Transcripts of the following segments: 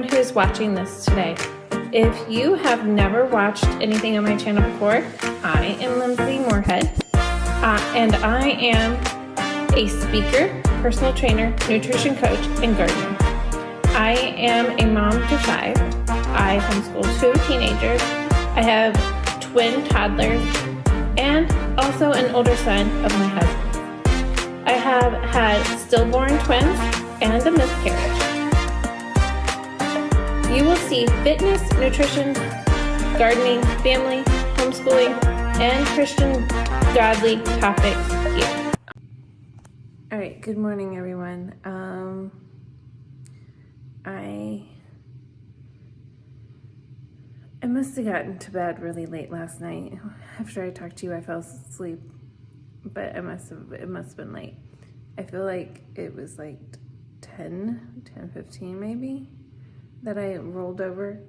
everyone who's watching this today. If you have never watched anything on my channel before, I am Lindsay Moorhead, and I am a speaker, personal trainer, nutrition coach, and gardener. I am a mom to 5. I homeschool 2 teenagers. I have twin toddlers and also an older son of my husband. I have had stillborn twins and a miscarriage. You will see fitness, nutrition, gardening, family, homeschooling, and Christian godly topics here. All right, good morning, everyone. I must have gotten to bed really late last night. After I talked to you, I fell asleep, but it must have been late. I feel like it was like 10:15 maybe that I rolled over,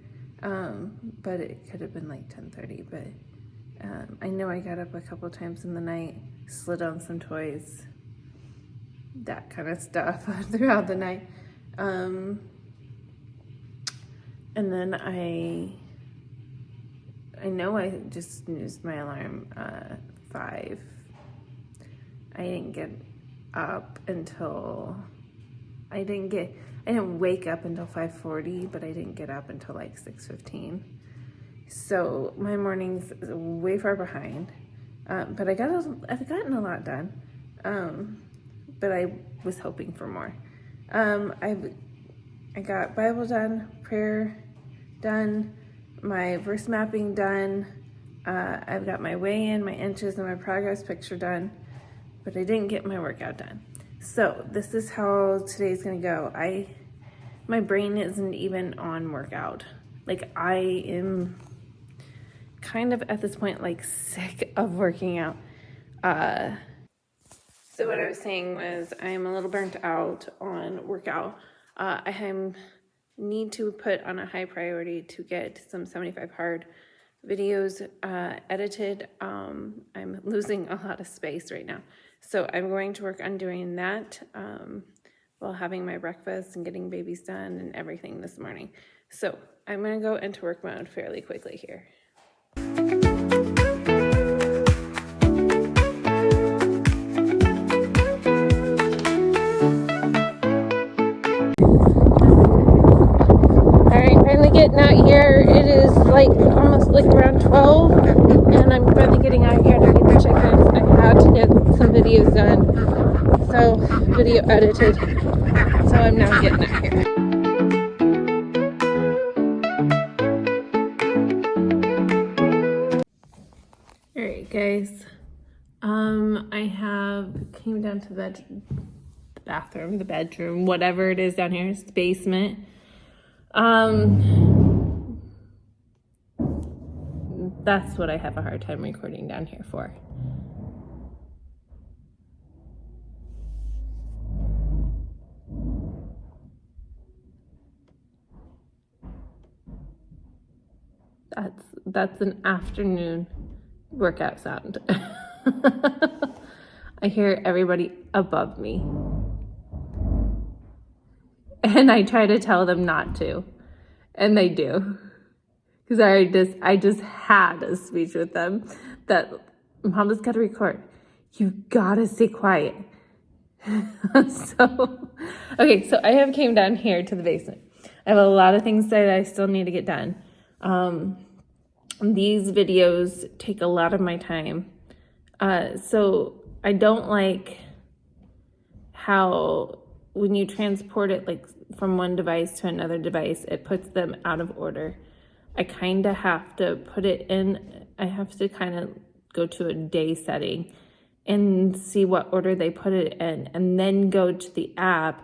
but it could have been like 10:30. But I know I got up a couple times in the night, slid on some toys, that kind of stuff throughout the night. And then I know I just snoozed my alarm 5. I didn't get up until I didn't wake up until 5:40, but I didn't get up until like 6:15. So my morning's way far behind. But I've gotten a lot done. But I was hoping for more. I got Bible done, prayer done, my verse mapping done. I've got my weigh-in, my inches, and my progress picture done, but I didn't get my workout done. So this is how today's gonna go. My brain isn't even on workout. Like, I am kind of at this point like sick of working out. So what I was saying was I'm a little burnt out on workout. I need to put on a high priority to get some 75 hard videos edited. I'm losing a lot of space right now. So I'm going to work on doing that while having my breakfast and getting babies done and everything this morning. So I'm going to go into work mode fairly quickly here. Getting out here, it is like almost like around 12, and I'm finally getting out here to get the chickens. I had to get some videos done, so video edited, so I'm now getting out here. Alright guys, I came down to the bathroom, the bedroom, whatever it is down here, it's the basement. That's what I have a hard time recording down here for. That's an afternoon workout sound. I hear everybody above me. And I try to tell them not to, and they do. Because I just had a speech with them that Mama's got to record. You gotta stay quiet. So I have came down here to the basement. I have a lot of things that I still need to get done. These videos take a lot of my time. So I don't like how when you transport it like from one device to another device, it puts them out of order. I kind of have to put it in, I have to kind of go to a day setting and see what order they put it in, and then go to the app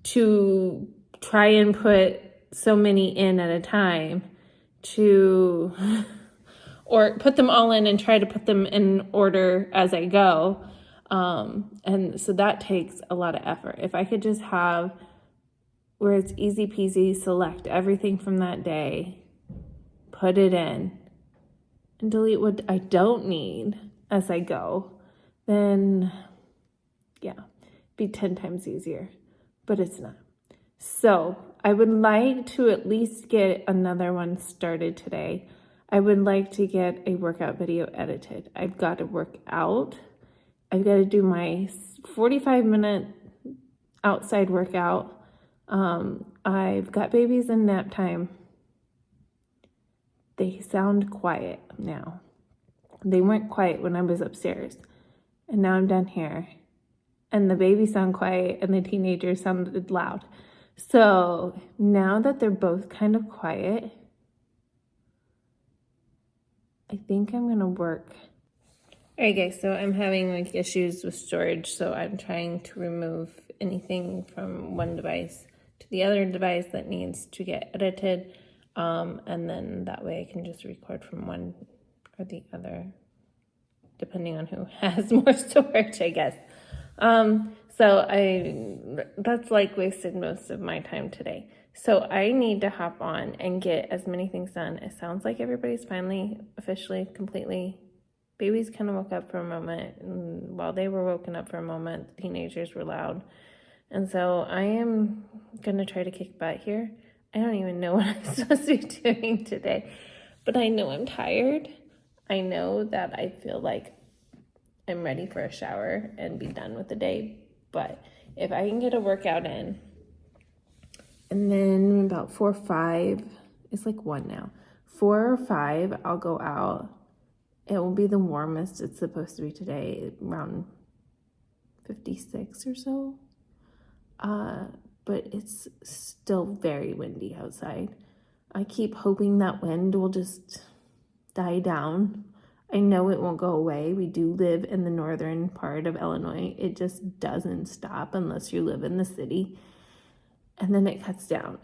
to try and put so many in at a time or put them all in and try to put them in order as I go. And so that takes a lot of effort. If I could just have where it's easy peasy, select everything from that day, put it in, and delete what I don't need as I go, then yeah, be 10 times easier, but it's not. So I would like to at least get another one started today. I would like to get a workout video edited. I've got to work out. I've got to do my 45-minute outside workout. I've got babies in nap time. They sound quiet now. They weren't quiet when I was upstairs. And now I'm down here. And the babies sound quiet and the teenagers sounded loud. So now that they're both kind of quiet, I think I'm going to work. All right, guys, so I'm having like issues with storage. So I'm trying to remove anything from one device to the other device that needs to get edited. And then that way I can just record from one or the other, depending on who has more storage, I guess. That's like wasted most of my time today. So I need to hop on and get as many things done. It sounds like everybody's finally officially completely. Babies kind of woke up for a moment, and while they were woken up for a moment, the teenagers were loud. And so I am going to try to kick butt here. I don't even know what I'm supposed to be doing today, but I know I'm tired. I know that I feel like I'm ready for a shower and be done with the day. But if I can get a workout in, and then about 4 or 5, it's like 1 now, 4 or 5, I'll go out. It will be the warmest it's supposed to be today, around 56 or so. But it's still very windy outside. I keep hoping that wind will just die down. I know it won't go away. We do live in the northern part of Illinois. It just doesn't stop unless you live in the city. And then it cuts down.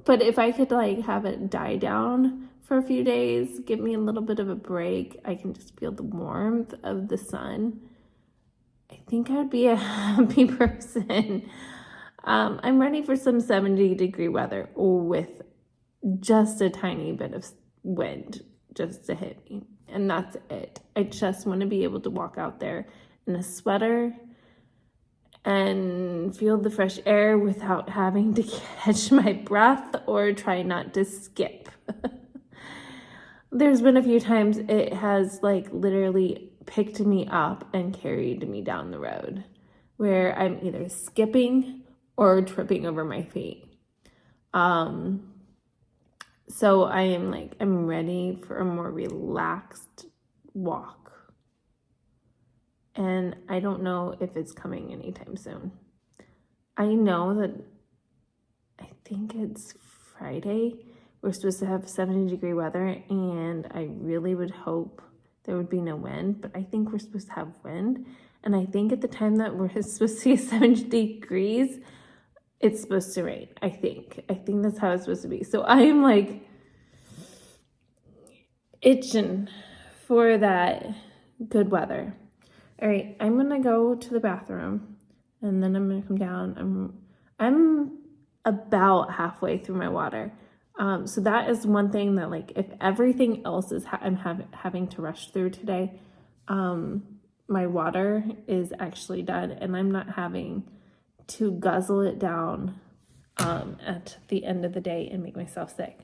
But if I could like have it die down for a few days, give me a little bit of a break, I can just feel the warmth of the sun, I think I would be a happy person. I'm ready for some 70-degree weather with just a tiny bit of wind just to hit me. And that's it. I just want to be able to walk out there in a sweater and feel the fresh air without having to catch my breath or try not to skip. There's been a few times it has like literally picked me up and carried me down the road where I'm either skipping or tripping over my feet. So I'm ready for a more relaxed walk. And I don't know if it's coming anytime soon. I know that I think it's Friday. We're supposed to have 70-degree weather, and I really would hope there would be no wind, but I think we're supposed to have wind. And I think at the time that we're supposed to get 70 degrees, it's supposed to rain, I think. I think that's how it's supposed to be. So I am like itching for that good weather. All right, I'm going to go to the bathroom, and then I'm going to come down. I'm about halfway through my water. So that is one thing that, like, if everything else is I'm having to rush through today, my water is actually done, and I'm not having to guzzle it down at the end of the day and make myself sick.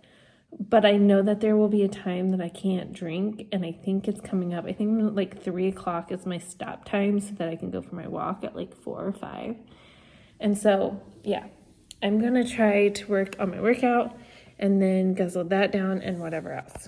But I know that there will be a time that I can't drink, and I think it's coming up. I think like 3 o'clock is my stop time so that I can go for my walk at like 4 or 5. And so, yeah, I'm going to try to work on my workout and then guzzle that down and whatever else.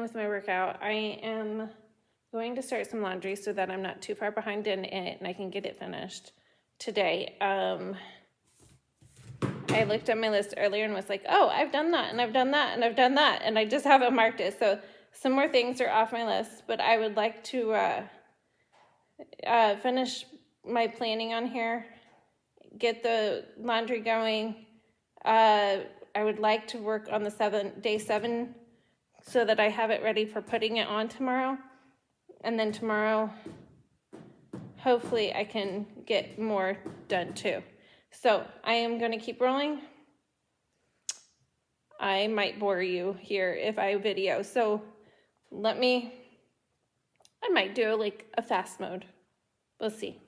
with my workout. I am going to start some laundry so that I'm not too far behind in it and I can get it finished today. I looked at my list earlier and was like, oh, I've done that and I've done that and I've done that, and I just haven't marked it. So some more things are off my list, but I would like to finish my planning on here, get the laundry going. I would like to work on the day 7 so that I have it ready for putting it on tomorrow. And then tomorrow, hopefully I can get more done too. So I am going to keep rolling. I might bore you here if I video. So I might do like a fast mode. We'll see.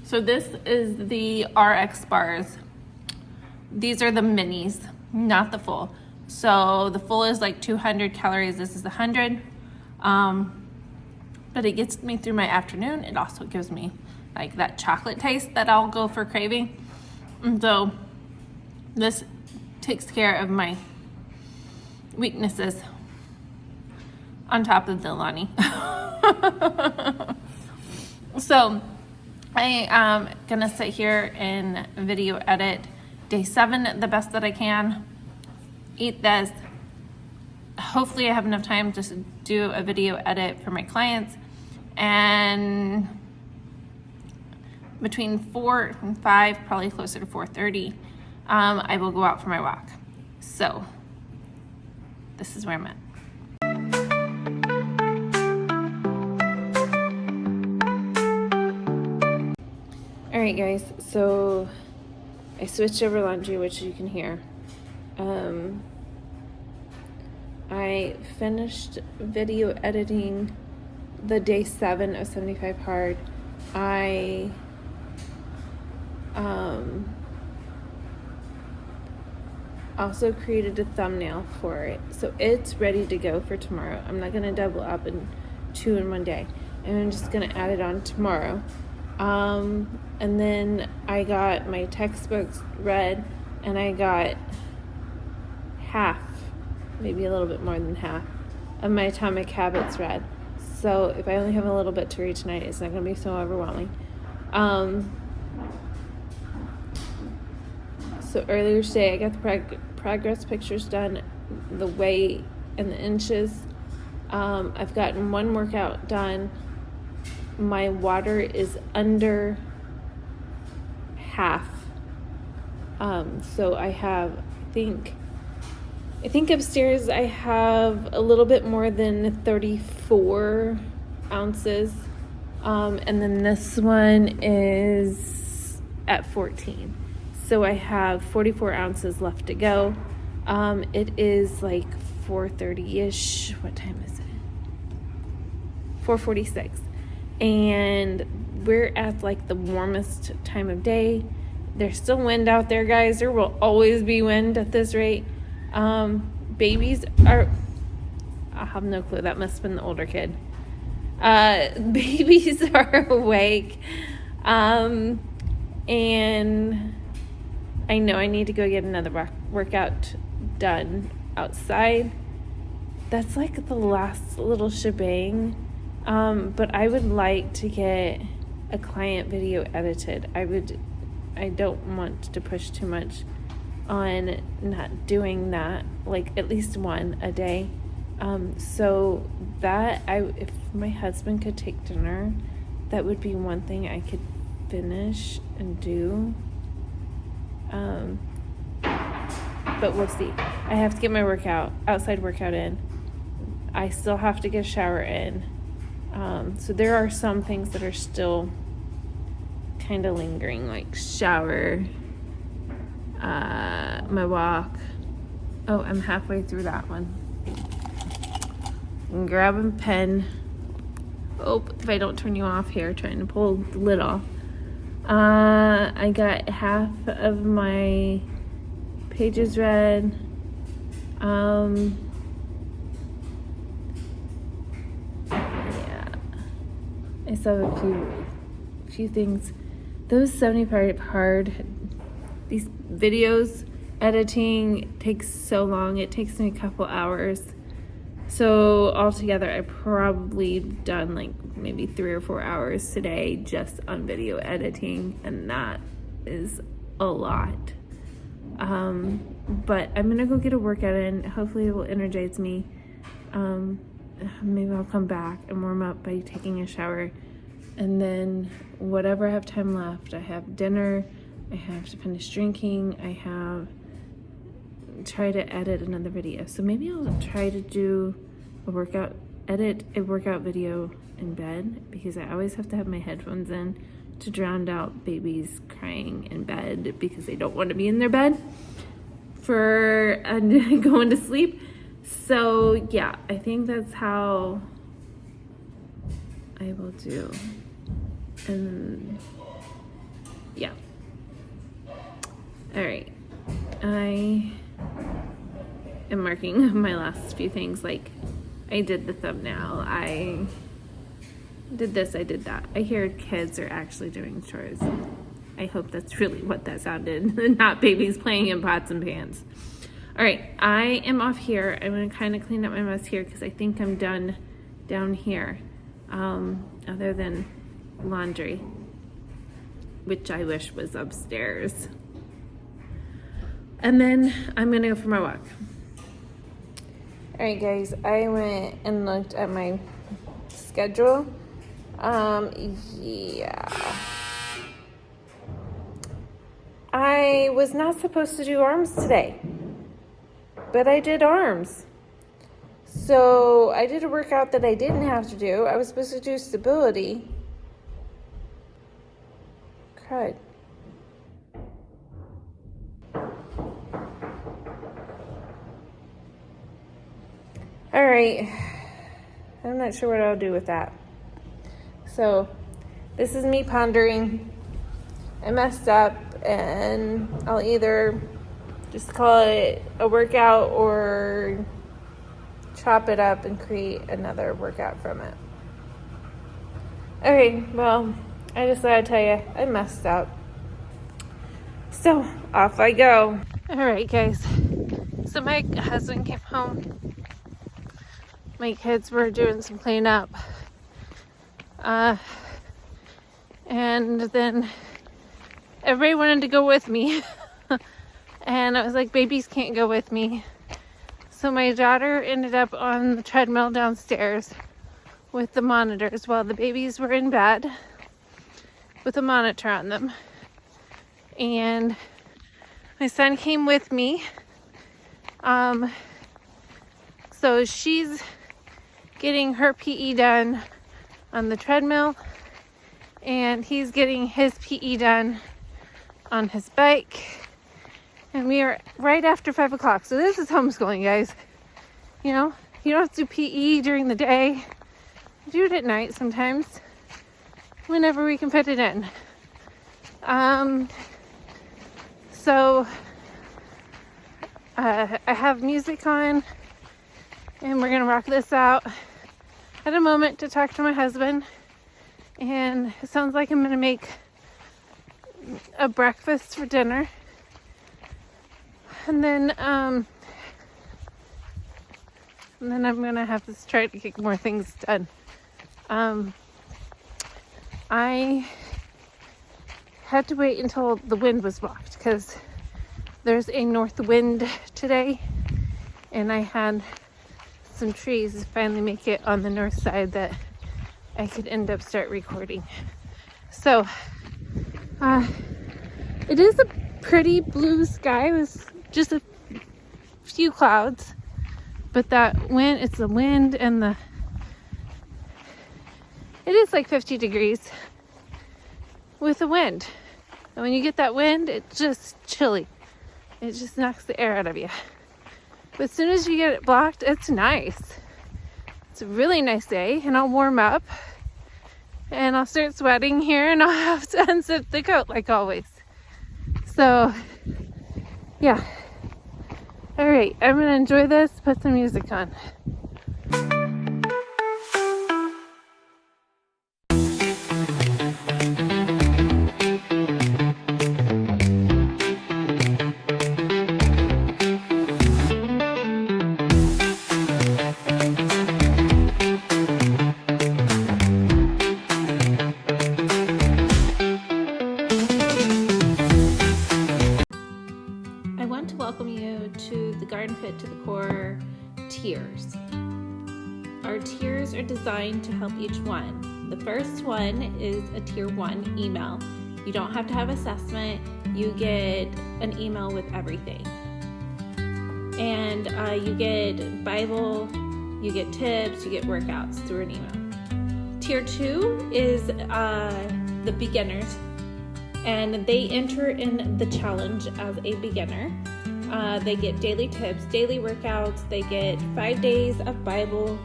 So this is the RX bars. These are the minis, not the full. So the full is like 200 calories. This is 100. But it gets me through my afternoon. It also gives me like that chocolate taste that I'll go for craving. And so this takes care of my weaknesses on top of the Lonnie. So I am gonna sit here and video edit day 7 the best that I can, eat this. Hopefully I have enough time to do a video edit for my clients, and between 4 and 5, probably closer to 4:30, I will go out for my walk. So this is where I'm at. All right, guys, so I switched over laundry, which you can hear. I finished video editing the day 7 of 75 hard. I also created a thumbnail for it, so it's ready to go for tomorrow. I'm not gonna double up and 2 in one day, and I'm just gonna add it on tomorrow. And then I got my textbooks read, and I got half, maybe a little bit more than half, of my Atomic Habits read. So if I only have a little bit to read tonight, it's not going to be so overwhelming. So earlier today, I got the progress pictures done, the weight and the inches. I've gotten 1 workout done. My water is under half. So I have, I think upstairs I have a little bit more than 34 ounces. And then this one is at 14. So I have 44 ounces left to go. It is like 4:30-ish. What time is it? 4:46. And we're at like the warmest time of day. There's still wind out there, guys. There will always be wind at this rate. Babies are, I have no clue. That must have been the older kid. Babies are awake. And I know I need to go get another workout done outside. That's like the last little shebang. But I would like to get a client video edited. I don't want to push too much on not doing that, like at least 1 a day. So that if my husband could take dinner, that would be one thing I could finish and do. But we'll see. I have to get my outside workout in. I still have to get a shower in. So there are some things that are still kind of lingering, like shower, my walk. Oh, I'm halfway through that one. I'm grabbing a pen. Oh, if I don't turn you off here, trying to pull the lid off. I got half of my pages read. Yeah, I still have a few things. Those 70-part hard. These videos editing takes so long. It takes me a couple hours. So altogether, I probably done like maybe 3 or 4 hours today just on video editing, and that is a lot. But I'm gonna go get a workout in. Hopefully it will energize me. Maybe I'll come back and warm up by taking a shower, and then whatever I have time left, I have dinner, I have to finish drinking, I have try to edit another video. So maybe I'll try to do edit a workout video in bed, because I always have to have my headphones in to drown out babies crying in bed because they don't want to be in their bed for going to sleep. So yeah, I think that's how I will do. And yeah. All right. I am marking my last few things. Like, I did the thumbnail, I did this, I did that. I hear kids are actually doing chores. I hope that's really what that sounded, not babies playing in pots and pans. All right, I am off here. I'm gonna kind of clean up my mess here because I think I'm done down here, other than laundry, which I wish was upstairs. And then I'm gonna go for my walk. All right, guys, I went and looked at my schedule. Yeah. I was not supposed to do arms today, but I did arms. So I did a workout that I didn't have to do. I was supposed to do stability. Crud. All right, I'm not sure what I'll do with that. So this is me pondering. I messed up, and I'll either just call it a workout or chop it up and create another workout from it. Okay, well, I just thought I'd tell you, I messed up. So off I go. All right, guys. So my husband came home. My kids were doing some cleanup. And then everybody wanted to go with me. And I was like, babies can't go with me. So my daughter ended up on the treadmill downstairs with the monitors while the babies were in bed with a monitor on them. And my son came with me. So she's getting her PE done on the treadmill, and he's getting his PE done on his bike. And we are right after 5 o'clock. So this is homeschooling, guys. You know, you don't have to do PE during the day. Do it at night sometimes, whenever we can fit it in. So I have music on, and we're gonna rock this out. Had a moment to talk to my husband, and it sounds like I'm gonna make a breakfast for dinner, and then I'm gonna have to try to get more things done. I had to wait until the wind was blocked because there's a north wind today, and I had some trees finally make it on the north side that I could end up start recording. So it is a pretty blue sky with just a few clouds, but that wind, it's the wind and it is like 50 degrees with the wind. And when you get that wind, it's just chilly. It just knocks the air out of you. But as soon as you get it blocked, it's nice. It's a really nice day, and I'll warm up and I'll start sweating here and I'll have to unzip the coat like always. So yeah. All right, I'm gonna enjoy this, put some music on. I want to welcome you to the Garden Fit to the Core tiers. Our tiers are designed to help each one. The first one is a tier 1 email. You don't have to have assessment. You get an email with everything. And you get Bible, you get tips, you get workouts through an email. Tier 2 is the beginners. And they enter in the challenge as a beginner. They get daily tips, daily workouts. They get 5 days of Bible.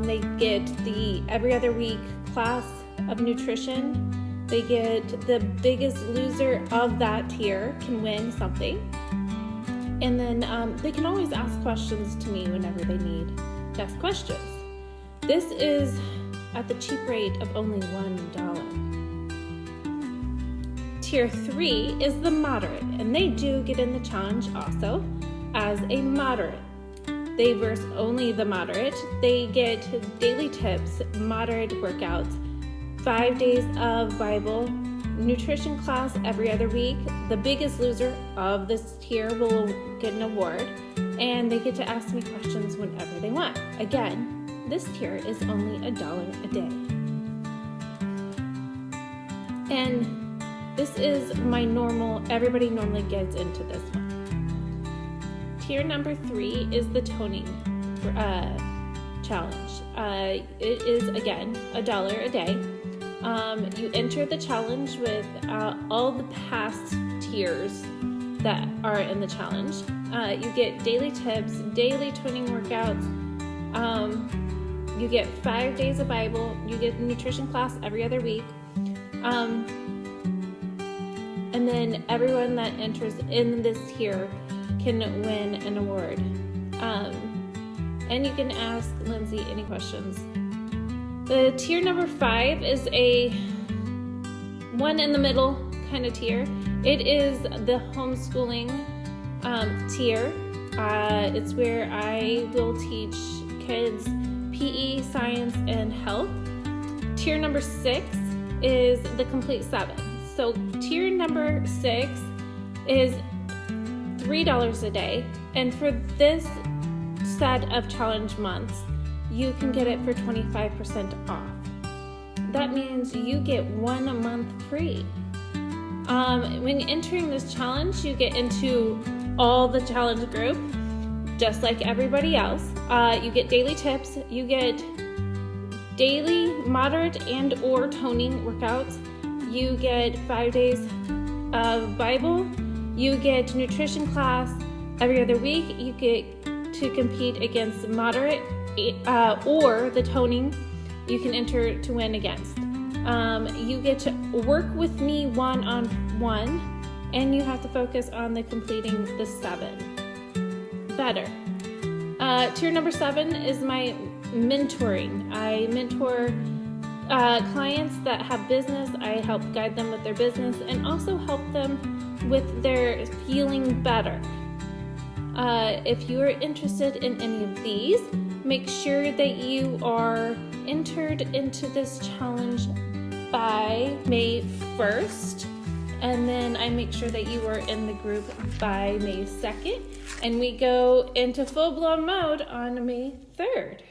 They get the every other week class of nutrition. They get the biggest loser of that tier can win something. And then they can always ask questions to me whenever they need to ask questions. This is at the cheap rate of only $1. Tier 3 is the moderate, and they do get in the challenge also as a moderate. They verse only the moderate. They get daily tips, moderate workouts, 5 days of Bible, nutrition class every other week. The biggest loser of this tier will get an award, and they get to ask me questions whenever they want. Again, this tier is only $1 a day. And this is my normal, everybody normally gets into this one. Tier number 3 is the toning challenge. It is, again, $1 a day. You enter the challenge with all the past tiers that are in the challenge. You get daily tips, daily toning workouts. You get 5 days of Bible. You get a nutrition class every other week. And then everyone that enters in this tier can win an award. And you can ask Lindsay any questions. The tier number 5 is a one in the middle kind of tier. It is the homeschooling tier. It's where I will teach kids PE, science, and health. Tier number 6 is the complete 7. So tier number 6 is $3 a day, and for this set of challenge months, you can get it for 25% off. That means you get 1 month free. When entering this challenge, you get into all the challenge group, just like everybody else. You get daily tips, you get daily moderate and or toning workouts. You get 5 days of Bible. You get nutrition class every other week. You get to compete against moderate or the toning you can enter to win against. You get to work with me one-on-one, and you have to focus on the completing the 7 better. Tier number 7 is my mentoring. I mentor clients that have business. I help guide them with their business and also help them with their feeling better. If you are interested in any of these, make sure that you are entered into this challenge by May 1st. And then I make sure that you are in the group by May 2nd. And we go into full-blown mode on May 3rd.